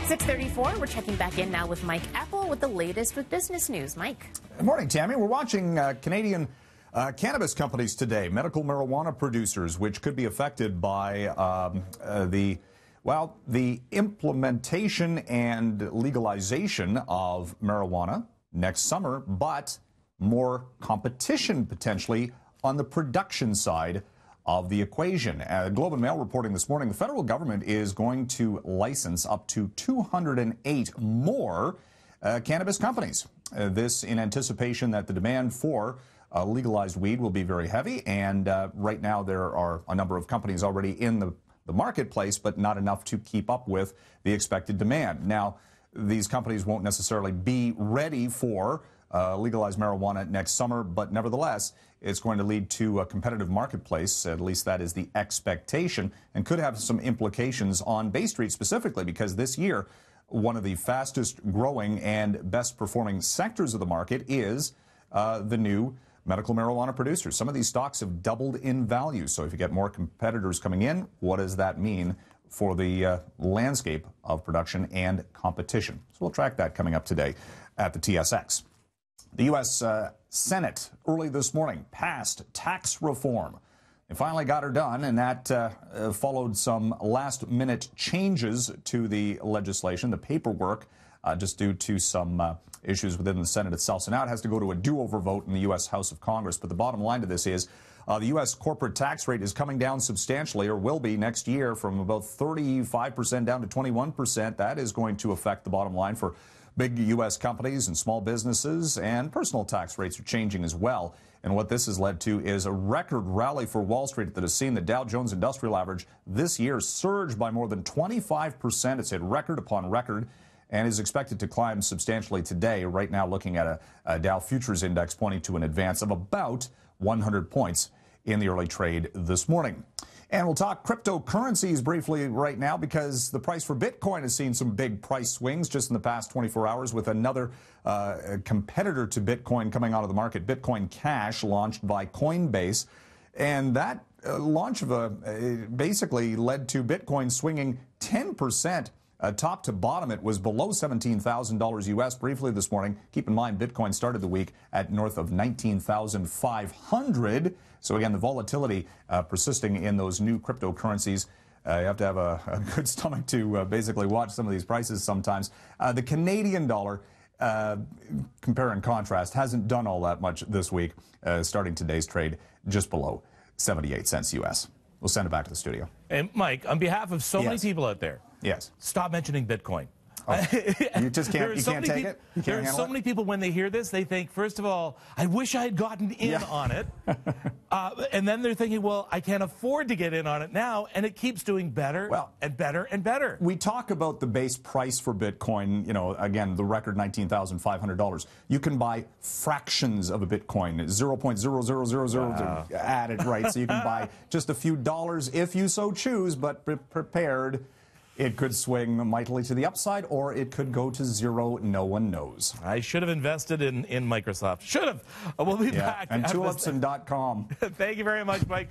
6:34, we're checking back in now with Mike Apple with the latest with business news. Mike. Good morning, Tammy. We're watching Canadian cannabis companies today, medical marijuana producers, which could be affected by the implementation and legalization of marijuana next summer, but more competition potentially on the production side of the equation. Globe and Mail reporting this morning, the federal government is going to license up to 208 more cannabis companies. This in anticipation that the demand for legalized weed will be very heavy, and right now there are a number of companies already in the marketplace, but not enough to keep up with the expected demand. Now, these companies won't necessarily be ready for legalized marijuana next summer, but nevertheless, it's going to lead to a competitive marketplace. At least that is the expectation, and could have some implications on Bay Street specifically, because this year, one of the fastest growing and best performing sectors of the market is the new medical marijuana producers. Some of these stocks have doubled in value. So if you get more competitors coming in, what does that mean for the landscape of production and competition? So we'll track that coming up today at the TSX. The U.S. Senate early this morning passed tax reform. They finally got her done, and that followed some last-minute changes to the legislation, the paperwork, just due to some issues within the Senate itself. So now it has to go to a do-over vote in the U.S. House of Congress. But the bottom line to this is the U.S. corporate tax rate is coming down substantially, or will be next year, from about 35% down to 21%. That is going to affect the bottom line for big U.S. companies and small businesses, and personal tax rates are changing as well. And what this has led to is a record rally for Wall Street that has seen the Dow Jones Industrial Average this year surge by more than 25%. It's hit record upon record and is expected to climb substantially today. Right now, looking at a Dow Futures Index pointing to an advance of about 100 points in the early trade this morning. And we'll talk cryptocurrencies briefly right now, because the price for Bitcoin has seen some big price swings just in the past 24 hours, with another competitor to Bitcoin coming out of the market, Bitcoin Cash, launched by Coinbase. And that launch of basically led to Bitcoin swinging 10%. Top to bottom, it was below $17,000 U.S. briefly this morning. Keep in mind, Bitcoin started the week at north of 19,500. So again, the volatility persisting in those new cryptocurrencies. You have to have a good stomach to basically watch some of these prices sometimes. The Canadian dollar, compare and contrast, hasn't done all that much this week, starting today's trade just below 78 cents U.S. We'll send it back to the studio. And Mike, on behalf of so many people out there, yes, stop mentioning Bitcoin. Oh, you just can't. You can't take it. There are so many people, when they hear this, they think, first of all, I wish I had gotten in on it, and then they're thinking, well, I can't afford to get in on it now, and it keeps doing better and better and better. We talk about the base price for Bitcoin. You know, again, the record $19,500. You can buy fractions of a Bitcoin, 0.00000 added, right? So you can buy just a few dollars if you so choose, but be prepared. It could swing mightily to the upside, or it could go to zero. No one knows. I should have invested in Microsoft. Should have. We'll be back. And tulipsand.com. Thank you very much, Mike.